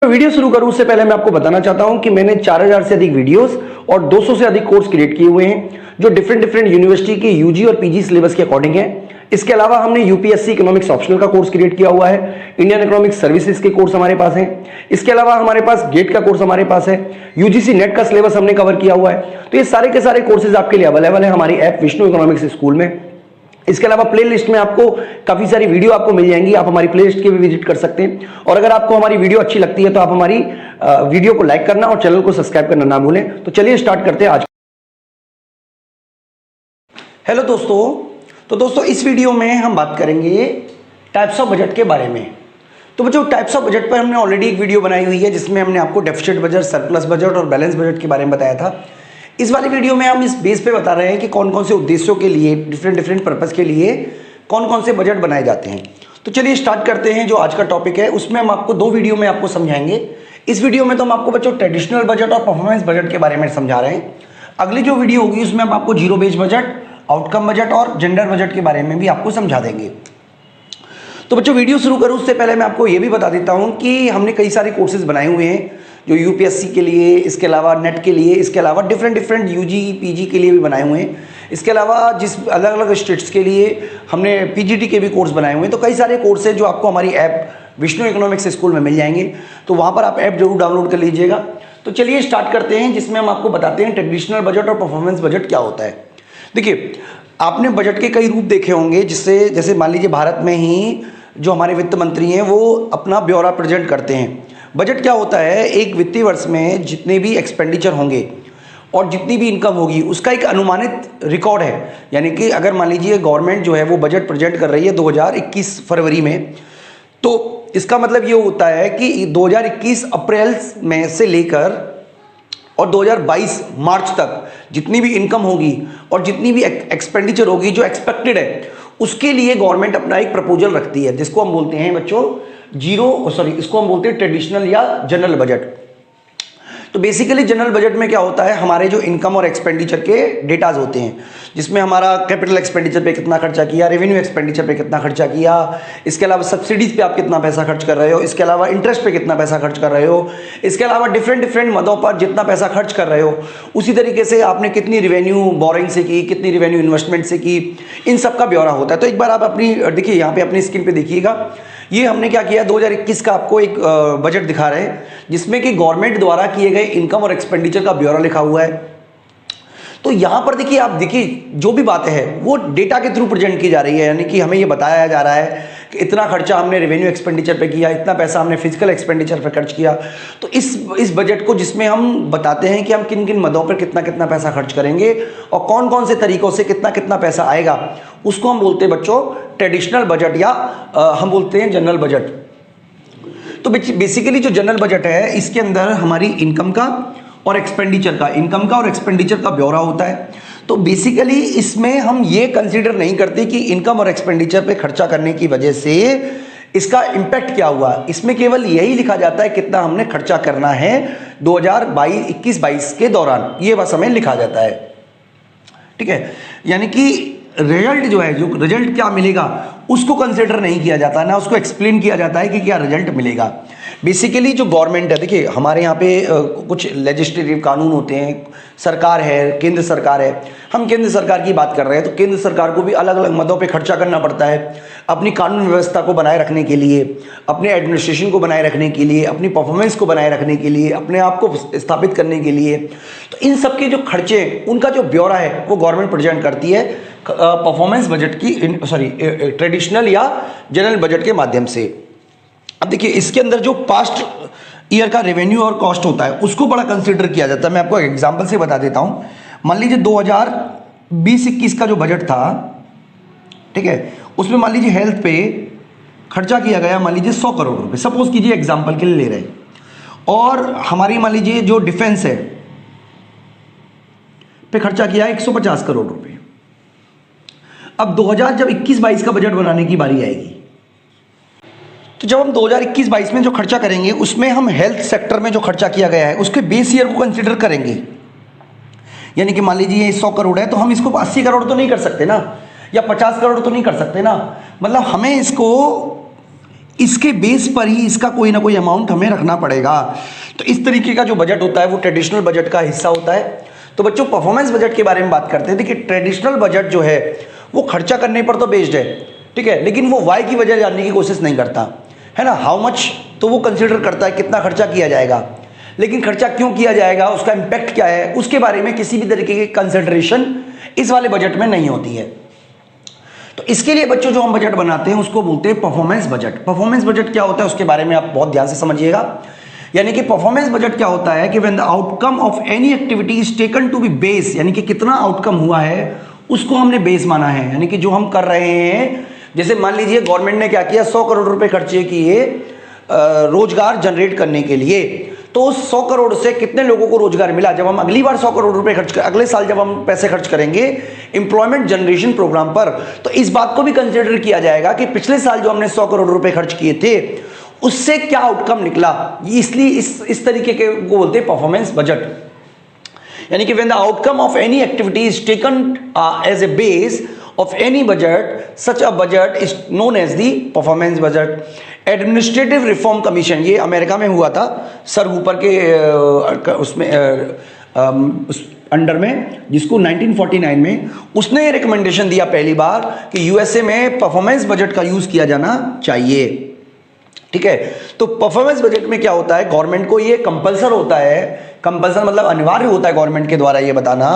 Video शुरू करूं उससे पहले मैं आपको बताना चाहता हूं कि मैंने 4000 से अधिक वीडियोस और 200 से अधिक कोर्स क्रिएट किए हुए हैं जो डिफरेंट यूनिवर्सिटी के यूजी और पीजी सिलेबस के अकॉर्डिंग है। इसके अलावा हमने यूपीएससी इकोनॉमिक्स ऑप्शनल का कोर्स क्रिएट किया हुआ है, इंडियन इकोनॉमिक्स सर्विसेज के कोर्स हमारे पास हैं। इसके अलावा हमारे पास गेट का कोर्स हमारे पास है, यूजीसी नेट का सिलेबस हमने कवर किया हुआ है। तो ये सारे के सारे कोर्सेज आपके लिए अवेलेबल है हमारी ऐप विष्णु इकोनॉमिक्स स्कूल में। इसके अलावा प्लेलिस्ट में आपको काफी सारी वीडियो आपको मिल जाएंगी, आप हमारी प्लेलिस्ट के भी विजिट कर सकते हैं। और अगर आपको हमारी वीडियो अच्छी लगती है तो आप हमारी वीडियो को लाइक करना और चैनल को सब्सक्राइब करना ना भूलें। तो चलिए स्टार्ट करते हैं आज। हेलो दोस्तों, इस वीडियो में हम बात करेंगे टाइप्स ऑफ बजट के बारे में। तो बच्चों, टाइप्स ऑफ बजट पर हमने ऑलरेडी एक वीडियो बनाई हुई है जिसमें हमने आपको डेफिसिट बजट, सरप्लस बजट और बैलेंस बजट के बारे में बताया था। इस वाली वीडियो में हम इस बेस पे बता रहे हैं कि कौन कौन से उद्देश्यों के लिए, डिफरेंट पर्पस के लिए कौन कौन से बजट बनाए जाते हैं। तो चलिए स्टार्ट करते हैं। जो आज का टॉपिक है उसमें हम आपको दो वीडियो में आपको समझाएंगे। इस वीडियो में तो हम आपको बच्चों ट्रेडिशनल बजट और परफॉर्मेंस बजट के बारे में समझा रहे हैं। अगली जो वीडियो होगी उसमें हम आपको zero base budget, outcome budget और जेंडर बजट के बारे में भी आपको समझा देंगे। तो बच्चों, वीडियो शुरू करूं उससे पहले मैं आपको ये भी बता देता हूं कि हमने कई सारे कोर्सेज बनाए हुए हैं जो यूपीएससी के लिए, इसके अलावा नेट के लिए, इसके अलावा डिफरेंट यूजी पीजी के लिए भी बनाए हुए हैं। इसके अलावा जिस अलग अलग स्टेट्स के लिए हमने पीजीटी के भी कोर्स बनाए हुए हैं। तो कई सारे कोर्स हैं जो आपको हमारी ऐप विष्णु इकोनॉमिक्स स्कूल में मिल जाएंगे। तो वहाँ पर आप ऐप जरूर डाउनलोड कर लीजिएगा। तो चलिए स्टार्ट करते हैं, जिसमें हम आपको बताते हैं ट्रेडिशनल बजट और परफॉर्मेंस बजट क्या होता है। देखिए, आपने बजट के कई रूप देखे होंगे, जिससे जैसे मान लीजिए भारत में ही जो हमारे वित्त मंत्री हैं वो अपना ब्यौरा प्रेजेंट करते हैं। बजट क्या होता है? एक वित्तीय वर्ष में जितने भी एक्सपेंडिचर होंगे और जितनी भी इनकम होगी उसका एक अनुमानित रिकॉर्ड है। यानी कि अगर मान लीजिए गवर्नमेंट जो है वो बजट प्रेजेंट कर रही है 2021 फरवरी में, तो इसका मतलब ये होता है कि 2021 अप्रैल में से लेकर और 2022 मार्च तक जितनी भी इनकम होगी और जितनी भी एक्सपेंडिचर होगी जो एक्सपेक्टेड है, उसके लिए गवर्नमेंट अपना एक प्रपोजल रखती है, जिसको हम बोलते हैं बच्चों इसको हम बोलते हैं ट्रेडिशनल या जनरल बजट। तो बेसिकली जनरल बजट में क्या होता है, हमारे जो इनकम और एक्सपेंडिचर के डेटाज होते हैं, जिसमें हमारा कैपिटल एक्सपेंडिचर पे कितना खर्चा किया, रेवेन्यू एक्सपेंडिचर पे कितना खर्चा किया, इसके अलावा सब्सिडीज पे आप कितना पैसा खर्च कर रहे हो, इसके अलावा इंटरेस्ट पे कितना पैसा खर्च कर रहे हो, इसके अलावा डिफरेंट मदों पर जितना पैसा खर्च कर रहे हो, उसी तरीके से आपने कितनी रिवेन्यू बोरिंग से की, कितनी रिवेन्यू इन्वेस्टमेंट से की, इन सब का ब्यौरा होता है। तो एक बार आप अपनी देखिए, यहाँ पे अपनी स्क्रीन पे देखिएगा, ये हमने क्या किया, 2021 का आपको एक बजट दिखा रहे हैं जिसमें कि गवर्नमेंट द्वारा किए गए इनकम और एक्सपेंडिचर का ब्यौरा लिखा हुआ है। तो यहां पर देखिए, आप देखिए जो भी बातें हैं वो डेटा के थ्रू प्रेजेंट की जा रही है। यानी कि हमें ये बताया जा रहा है कि इतना खर्चा हमने रेवेन्यू एक्सपेंडिचर पे किया, इतना पैसा हमने फिजिकल एक्सपेंडिचर पे खर्च किया। तो इस बजट को, जिसमें हम बताते हैं कि हम किन किन मदों पर कितना कितना पैसा खर्च करेंगे और कौन कौन से तरीकों से कितना कितना पैसा आएगा, उसको हम बोलते हैं बच्चों ट्रेडिशनल बजट या हम बोलते हैं जनरल बजट। तो बेसिकली जो जनरल बजट है इसके अंदर हमारी इनकम का और एक्सपेंडिचर का ब्यौरा होता है। तो बेसिकली इसमें हम ये कंसीडर नहीं करते कि इनकम और एक्सपेंडिचर पे खर्चा करने की वजह से इसका इम्पैक्ट क्या हुआ। इसमें केवल यही लिखा जाता है कितना हमने खर्चा करना है 2021-22 के दौरान, ये बस हमें लिखा जाता है। ठीक है, यानी कि रिजल्ट जो है, जो रिजल्ट क्या मिलेगा उसको कंसिडर नहीं किया जाता, ना उसको एक्सप्लेन किया जाता है कि क्या रिजल्ट मिलेगा। बेसिकली जो गवर्नमेंट है, देखिए हमारे यहाँ पे कुछ लेजिस्लेटिव कानून होते हैं, सरकार है, केंद्र सरकार है। हम केंद्र सरकार की बात कर रहे हैं तो केंद्र सरकार को भी अलग अलग मदों पे खर्चा करना पड़ता है अपनी कानून व्यवस्था को बनाए रखने के लिए, अपने एडमिनिस्ट्रेशन को बनाए रखने के लिए, अपनी परफॉर्मेंस को बनाए रखने के लिए, अपने आप को स्थापित करने के लिए। तो इन सब के जो खर्चे, उनका जो ब्यौरा है वो गवर्नमेंट प्रेजेंट करती है परफॉर्मेंस बजट की, ट्रेडिशनल या जनरल बजट के माध्यम से। अब देखिए, इसके अंदर जो पास्ट ईयर का रेवेन्यू और कॉस्ट होता है उसको बड़ा कंसीडर किया जाता है। मैं आपको एग्जांपल से बता देता हूं। मान लीजिए 2020-21 का जो बजट था, ठीक है, उसमें मान लीजिए हेल्थ पे खर्चा किया गया मान लीजिए 100 करोड़ रुपए, सपोज कीजिए, एग्जांपल के लिए ले रहे हैं। और हमारी मान लीजिए जो डिफेंस है पे खर्चा किया 150 करोड़ रुपए। अब 2021-22 का बजट बनाने की बारी आएगी, तो जब हम 2021-22 में जो खर्चा करेंगे उसमें हम हेल्थ सेक्टर में जो खर्चा किया गया है उसके बेस ईयर को कंसीडर करेंगे। यानी कि मान लीजिए 100 करोड़ है तो हम इसको 80 करोड़ तो नहीं कर सकते ना, या 50 करोड़ तो नहीं कर सकते ना। मतलब हमें इसको इसके बेस पर ही इसका कोई ना कोई अमाउंट हमें रखना पड़ेगा। तो इस तरीके का जो बजट होता है वो ट्रेडिशनल बजट का हिस्सा होता है। तो बच्चों परफॉर्मेंस बजट के बारे में बात करते हैं। देखिए ट्रेडिशनल बजट जो है वो खर्चा करने पर तो बेस्ड है, ठीक है, लेकिन वो वाई की वजह जानने की कोशिश नहीं करता है ना। हाउ मच तो वो कंसिडर करता है कितना खर्चा किया जाएगा, लेकिन खर्चा क्यों किया जाएगा, उसका इम्पैक्ट क्या है, उसके बारे में किसी भी तरीके की कंसिडरेशन इस वाले बजट में नहीं होती है। तो इसके लिए बच्चों जो हम बजट बनाते हैं उसको बोलते हैं परफॉर्मेंस बजट। परफॉर्मेंस बजट क्या होता है उसके बारे में आप बहुत ध्यान से समझिएगा। यानी कि परफॉर्मेंस बजट क्या होता है कि when the outcome of any activity is taken to be base, यानी कि कितना आउटकम हुआ है उसको हमने बेस माना है। यानी कि जो हम कर रहे हैं, जैसे मान लीजिए गवर्नमेंट ने क्या किया, 100 करोड़ रुपए खर्चे किए रोजगार जनरेट करने के लिए, तो उस 100 करोड़ से कितने लोगों को रोजगार मिला। जब हम अगली बार 100 करोड़ रुपए खर्च कर, अगले साल जब हम पैसे खर्च करेंगे एम्प्लॉयमेंट जनरेशन प्रोग्राम पर, तो इस बात को भी कंसिडर किया जाएगा कि पिछले साल जो हमने 100 करोड़ रुपए खर्च किए थे उससे क्या आउटकम निकला। इसलिए इस तरीके के को बोलते हैं परफॉर्मेंस बजट। यानी कि when the outcome of any activity is taken as a base of any budget, such a budget is known as the performance budget. Administrative reform commission, ये अमेरिका में हुआ था, सर हूपर के उसमें उस under में, जिसको 1949 में उसने ये रिकमेंडेशन दिया पहली बार कि यूएसए में परफॉर्मेंस बजट का यूज किया जाना चाहिए, ठीक है। तो परफॉर्मेंस बजट में क्या होता है, गवर्नमेंट को ये कंपल्सर होता है, कंपल्सर मतलब अनिवार्य होता है गवर्नमेंट के द्वारा ये बताना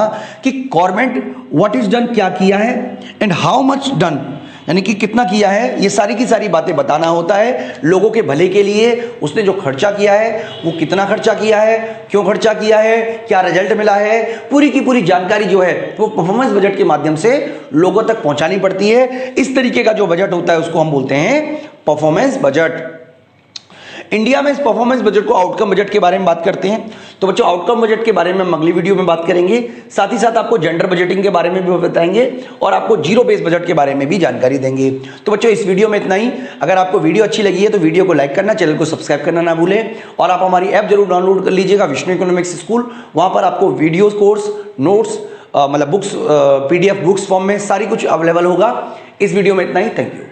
कि गवर्नमेंट व्हाट इज डन, क्या किया है, एंड हाउ मच डन, यानी कि कितना किया है, ये सारी की सारी बातें बताना होता है लोगों के भले के लिए। उसने जो खर्चा किया है वो कितना खर्चा किया है, क्यों खर्चा किया है, क्या रिजल्ट मिला है, पूरी की पूरी जानकारी जो है वो परफॉर्मेंस बजट के माध्यम से लोगों तक पहुंचानी पड़ती है। इस तरीके का जो बजट होता है उसको हम बोलते हैं परफॉर्मेंस बजट। इंडिया में इस परफॉर्मेंस बजट को आउटकम बजट के बारे में बात करते हैं। तो बच्चों आउटकम बजट के बारे में हम अगली वीडियो में बात करेंगे, साथ ही साथ आपको जेंडर बजटिंग के बारे में भी बताएंगे और आपको जीरो बेस बजट के बारे में भी जानकारी देंगे। तो बच्चों इस वीडियो में इतना ही। अगर आपको वीडियो अच्छी लगी है तो वीडियो को लाइक करना, चैनल को सब्सक्राइब करना ना भूलें, और आप हमारी ऐप जरूर डाउनलोड कर लीजिएगा, विष्णु इकोनॉमिक्स स्कूल। वहां पर आपको वीडियोस, कोर्स, नोट्स, मतलब बुक्स, PDF बुक्स फॉर्म में सारी कुछ अवेलेबल होगा। इस वीडियो में इतना ही, थैंक यू।